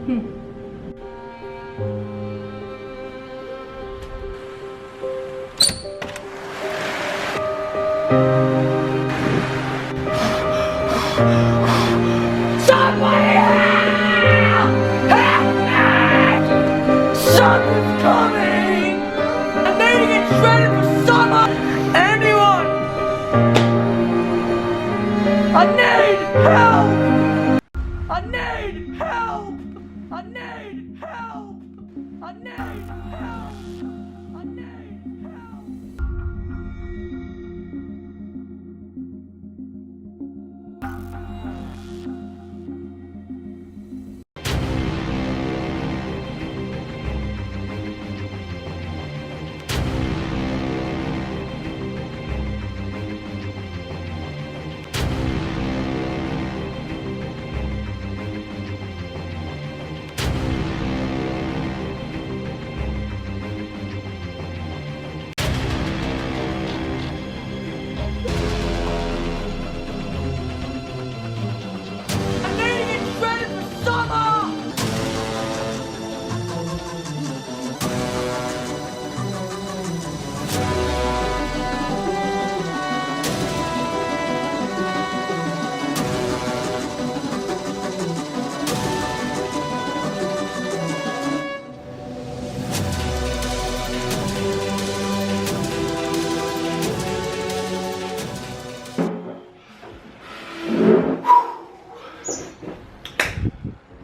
Somebody help! Help me! Summer's coming! I need to get shredded for summer! Anyone! I need help! I need help! I need help! I need help! I need help!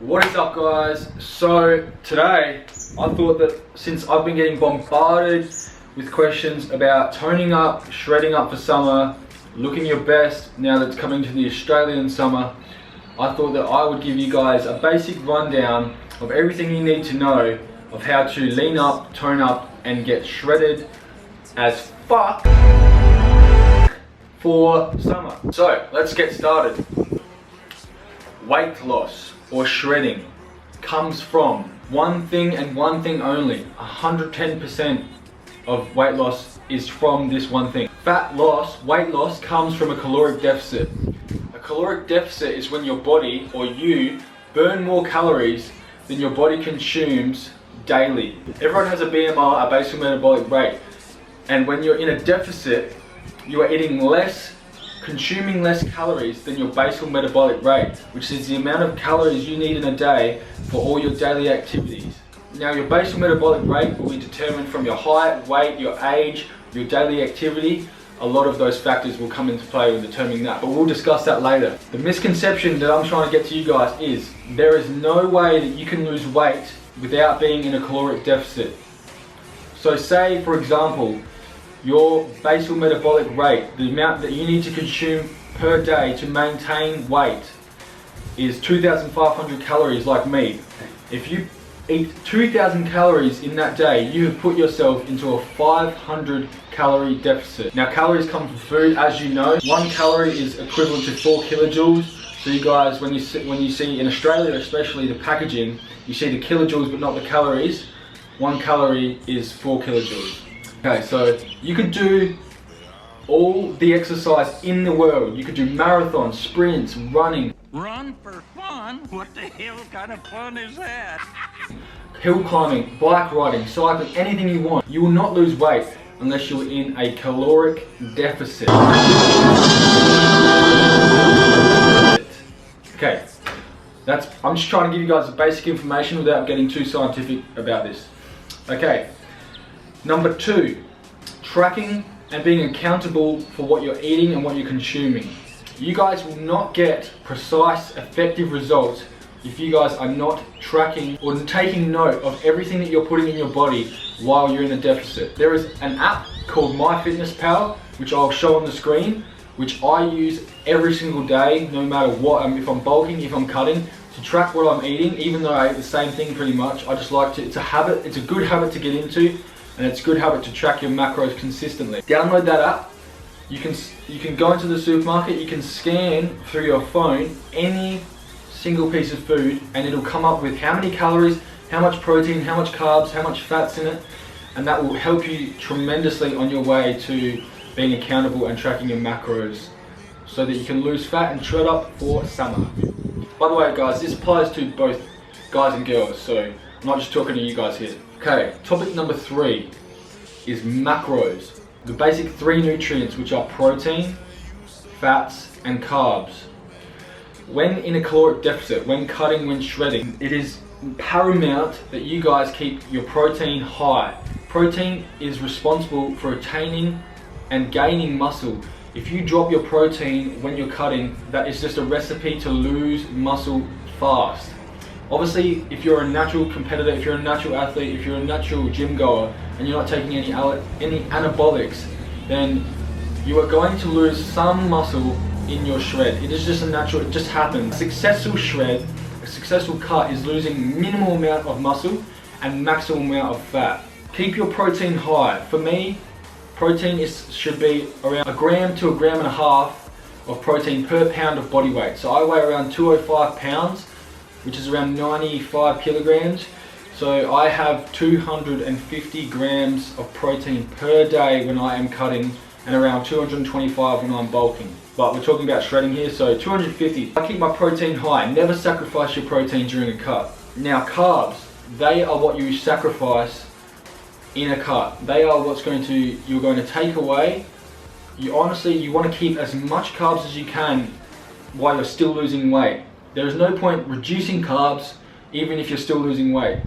What is up, guys? So today I thought that since I've been getting bombarded with questions about toning up, shredding up for summer, looking your best now that it's coming to the Australian summer, I thought that I would give you guys a basic rundown of everything you need to know of how to lean up, tone up and get shredded as fuck for summer. So let's get started. Weight loss or shredding comes from one thing and one thing only. 110% of weight loss is from this one thing. Fat loss, weight loss, comes from a caloric deficit. A caloric deficit is when your body or you burn more calories than your body consumes daily. Everyone has a BMR, a basal metabolic rate, and when you're in a deficit, you are eating less, consuming less calories than your basal metabolic rate, which is the amount of calories you need in a day for all your daily activities. Now, your basal metabolic rate will be determined from your height, weight, your age, your daily activity. A lot of those factors will come into play when determining that, but we'll discuss that later. The misconception that I'm trying to get to you guys is there is no way that you can lose weight without being in a caloric deficit. So say, for example, your basal metabolic rate, the amount that you need to consume per day to maintain weight, is 2,500 calories like me. If you eat 2,000 calories in that day, you have put yourself into a 500 calorie deficit. Now, calories come from food, as you know. 1 calorie is equivalent to 4 kilojoules. So you guys, when you see in Australia especially the packaging, you see the kilojoules but not the calories. 1 calorie is 4 kilojoules. Okay, so you could do all the exercise in the world. You could do marathons, sprints, running. Run for fun? What the hell kind of fun is that? Hill climbing, bike riding, cycling, anything you want. You will not lose weight unless you're in a caloric deficit. Okay, I'm just trying to give you guys the basic information without getting too scientific about this. Okay. Number 2, tracking and being accountable for what you're eating and what you're consuming. You guys will not get precise, effective results if you guys are not tracking or taking note of everything that you're putting in your body while you're in a deficit. There is an app called MyFitnessPal, which I'll show on the screen, which I use every single day, no matter what, if I'm bulking, if I'm cutting, to track what I'm eating, even though I eat the same thing pretty much. I just like to, it's a habit, it's a good habit to get into, and it's a good habit to track your macros consistently. Download that app. You can go into the supermarket, you can scan through your phone any single piece of food and it'll come up with how many calories, how much protein, how much carbs, how much fat's in it, and that will help you tremendously on your way to being accountable and tracking your macros so that you can lose fat and shred up for summer. By the way guys, this applies to both guys and girls, so I'm not just talking to you guys here. Okay, topic number 3 is macros. The basic 3 nutrients, which are protein, fats and carbs. When in a caloric deficit, when cutting, when shredding, it is paramount that you guys keep your protein high. Protein is responsible for retaining and gaining muscle. If you drop your protein when you're cutting, that is just a recipe to lose muscle fast. Obviously, if you're a natural competitor, if you're a natural athlete, if you're a natural gym goer, and you're not taking any anabolics, then you are going to lose some muscle in your shred. It is just a natural, it just happens. A successful shred, a successful cut is losing minimal amount of muscle and maximum amount of fat. Keep your protein high. For me, protein should be around 1 gram to 1.5 grams of protein per pound of body weight. So I weigh around 205 pounds, which is around 95 kilograms. So I have 250 grams of protein per day when I am cutting, and around 225 when I'm bulking. But we're talking about shredding here, so 250. I keep my protein high. Never sacrifice your protein during a cut. Now carbs, they are what you sacrifice in a cut. They are what's you're going to take away. You want to keep as much carbs as you can while you're still losing weight. There is no point reducing carbs even if you're still losing weight.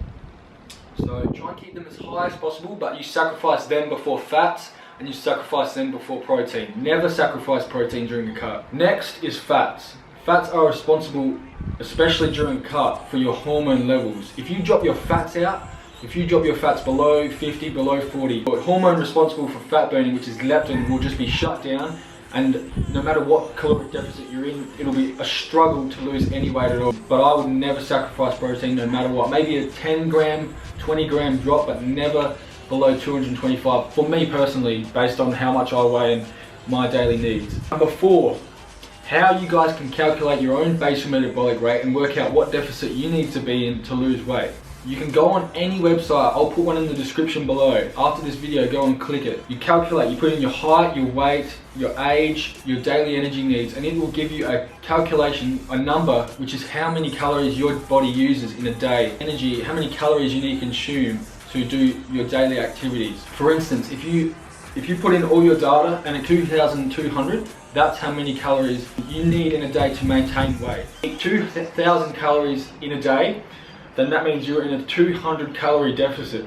So try and keep them as high as possible, but you sacrifice them before fats and you sacrifice them before protein. Never sacrifice protein during a cut. Next is fats. Fats are responsible, especially during a cut, for your hormone levels. If you drop your fats out, if you drop your fats below 50, below 40, the hormone responsible for fat burning, which is leptin, will just be shut down, and no matter what caloric deficit you're in, it'll be a struggle to lose any weight at all. But I would never sacrifice protein no matter what. Maybe a 10 gram, 20 gram drop, but never below 225 for me personally, based on how much I weigh and my daily needs. Number 4, how you guys can calculate your own basal metabolic rate and work out what deficit you need to be in to lose weight. You can go on any website, I'll put one in the description below. After this video, go and click it. You calculate, you put in your height, your weight, your age, your daily energy needs, and it will give you a calculation, a number, which is how many calories your body uses in a day. Energy, how many calories you need to consume to do your daily activities. For instance, if you put in all your data and at 2,200, that's how many calories you need in a day to maintain weight. Eat 2,000 calories in a day, then that means you're in a 200 calorie deficit.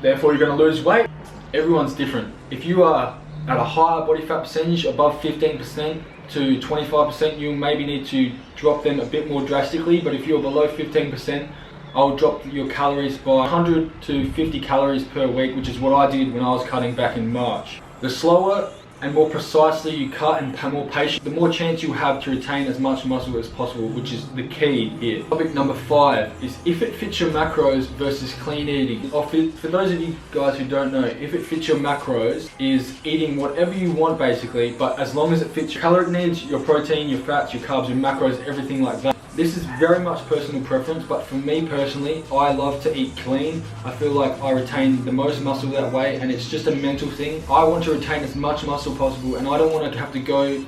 Therefore you're going to lose weight. Everyone's different. If you are at a higher body fat percentage, above 15% to 25%, you maybe need to drop them a bit more drastically, but if you're below 15%, I'll drop your calories by 100 to 50 calories per week, which is what I did when I was cutting back in March. The slower and more precisely you cut and more patient, the more chance you have to retain as much muscle as possible, which is the key here. Topic number 5 is if it fits your macros versus clean eating. For those of you guys who don't know, if it fits your macros is eating whatever you want basically, but as long as it fits your caloric needs, your protein, your fats, your carbs, your macros, everything like that. This is very much personal preference, but for me personally, I love to eat clean. I feel like I retain the most muscle that way, and it's just a mental thing. I want to retain as much muscle possible, and I don't want to have to go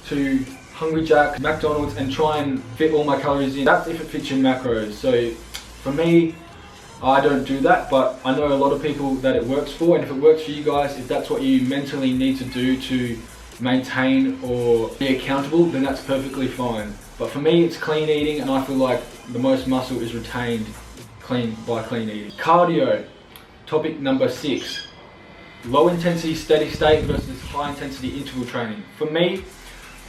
to Hungry Jack's, McDonald's, and try and fit all my calories in. That's if it fits your macros. So for me, I don't do that, but I know a lot of people that it works for, and if it works for you guys, if that's what you mentally need to do to maintain or be accountable, then that's perfectly fine. But for me, it's clean eating, and I feel like the most muscle is retained by clean eating. Cardio, topic number 6. Low intensity steady state versus high intensity interval training. For me,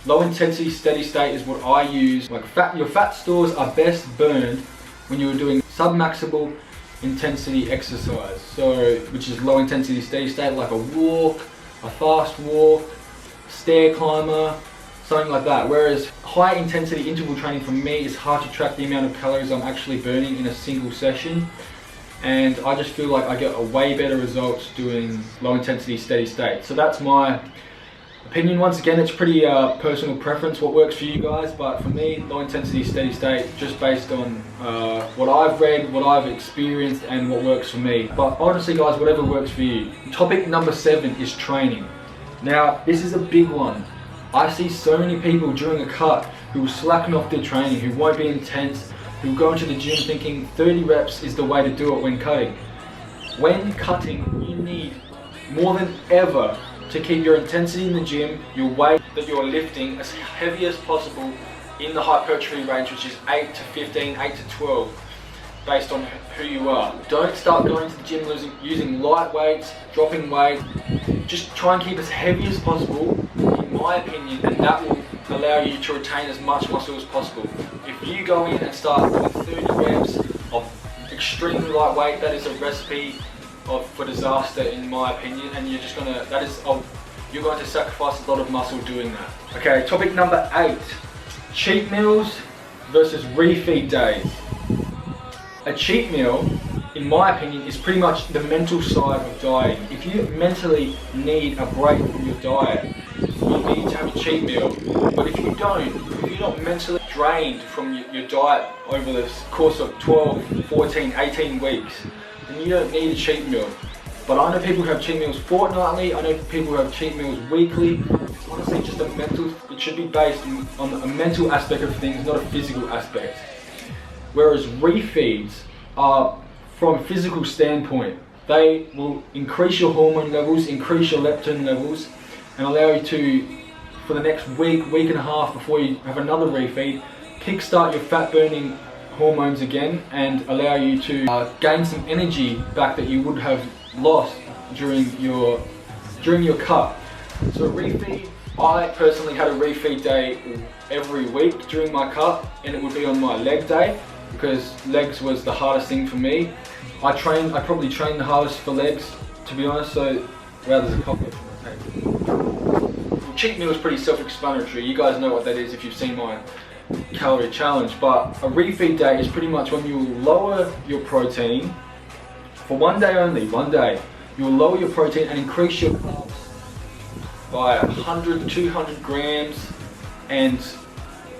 low intensity steady state is what I use. Like your fat stores are best burned when you're doing sub-maximal intensity exercise. So, which is low intensity steady state, like a walk, a fast walk, stair climber, something like that. Whereas high intensity interval training for me is hard to track the amount of calories I'm actually burning in a single session, and I just feel like I get a way better results doing low intensity steady state. So that's my opinion. Once again, it's pretty personal preference what works for you guys, but for me, low intensity steady state, just based on what I've read, what I've experienced, and what works for me. But honestly guys, whatever works for you. Topic number 7 is training. Now this is a big one. I see so many people during a cut who will slacken off their training, who won't be intense, who go into the gym thinking 30 reps is the way to do it when cutting. When cutting, you need more than ever to keep your intensity in the gym, your weight that you're lifting as heavy as possible in the hypertrophy range, which is 8 to 15, 8 to 12, based on who you are. Don't start going to the gym using light weights, dropping weight. Just try and keep as heavy as possible, in my opinion, and that will allow you to retain as much muscle as possible. If you go in and start doing 30 reps of extremely light weight, that is a recipe for disaster, in my opinion, and you're just gonna, you're going to sacrifice a lot of muscle doing that. Okay, topic number 8, cheat meals versus refeed days. A cheat meal, in my opinion, is pretty much the mental side of dieting. If you mentally need a break from your diet, you need to have a cheat meal. But if you're not mentally drained from your diet over the course of 12, 14, 18 weeks, then you don't need a cheat meal. But I know people who have cheat meals fortnightly, I know people who have cheat meals weekly. It's honestly just a mental, it should be based on a mental aspect of things, not a physical aspect. Whereas refeeds are, from a physical standpoint, they will increase your hormone levels, increase your leptin levels, and allow you to, for the next week and a half before you have another refeed, kickstart your fat burning hormones again and allow you to gain some energy back that you would have lost during your cut. So a refeed, I personally had a refeed day every week during my cut, and it would be on my leg day, because legs was the hardest thing for me. I probably trained the hardest for legs, to be honest. So, wow, there's a cockroach on my table. Well, cheat meal is pretty self-explanatory. You guys know what that is if you've seen my calorie challenge. But a refeed day is pretty much when you lower your protein for one day only. One day, you'll lower your protein and increase your carbs by 100, 200 grams, and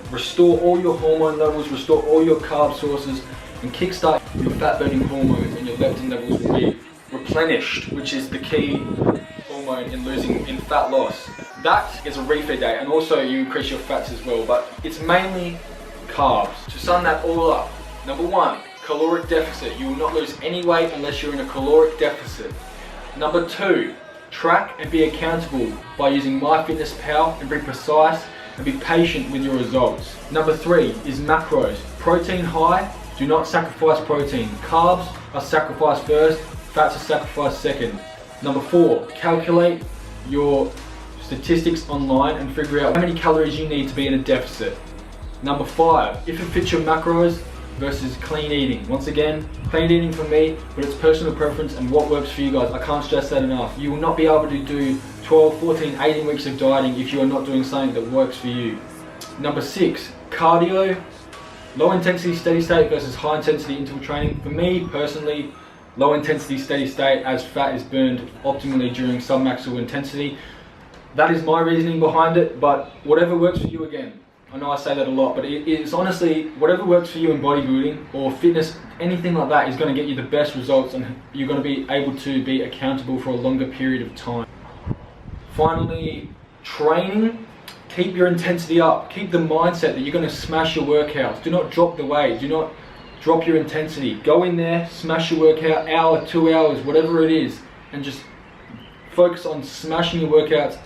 restore all your hormone levels, restore all your carb sources, and kickstart your fat burning hormones, and your leptin levels will be replenished, which is the key hormone in fat loss. That is a refeed day, and also you increase your fats as well, but it's mainly carbs. To sum that all up, number 1, caloric deficit. You will not lose any weight unless you're in a caloric deficit. Number 2, track and be accountable by using MyFitnessPal and be precise and be patient with your results. Number 3 is macros. Protein high, do not sacrifice protein. Carbs are sacrificed first, fats are sacrificed second. Number 4, calculate your statistics online and figure out how many calories you need to be in a deficit. Number 5, if it fits your macros versus clean eating. Once again, clean eating for me, but it's personal preference and what works for you guys. I can't stress that enough. You will not be able to do 12, 14, 18 weeks of dieting if you are not doing something that works for you. Number 6, cardio. Low intensity steady state versus high intensity interval training. For me personally, low intensity steady state, as fat is burned optimally during submaximal intensity. That is my reasoning behind it, but whatever works for you again. I know I say that a lot, but it's honestly, whatever works for you in bodybuilding or fitness, anything like that is going to get you the best results, and you're going to be able to be accountable for a longer period of time. Finally, training. Keep your intensity up. Keep the mindset that you're going to smash your workouts. Do not drop the weight. Do not drop your intensity. Go in there, smash your workout, hour, 2 hours, whatever it is, and just focus on smashing your workouts.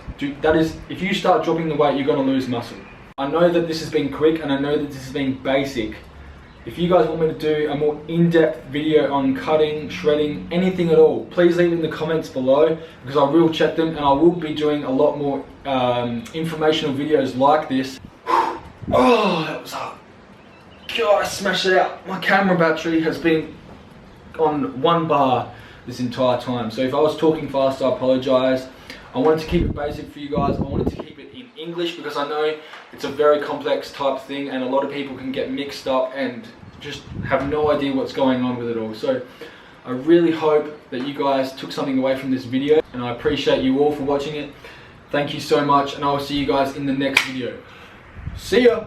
That is, if you start dropping the weight, you're going to lose muscle. I know that this has been quick, and I know that this has been basic. If you guys want me to do a more in-depth video on cutting, shredding, anything at all, please leave it in the comments below, because I will check them, and I will be doing a lot more informational videos like this. Oh, that was hard. God, I smashed it out. My camera battery has been on 1 bar this entire time, so if I was talking fast, I apologize. I wanted to keep it basic for you guys. I wanted to keep it in English because I know it's a very complex type thing, and a lot of people can get mixed up and just have no idea what's going on with it all. So I really hope that you guys took something away from this video, and I appreciate you all for watching it. Thank you so much, and I will see you guys in the next video. See ya!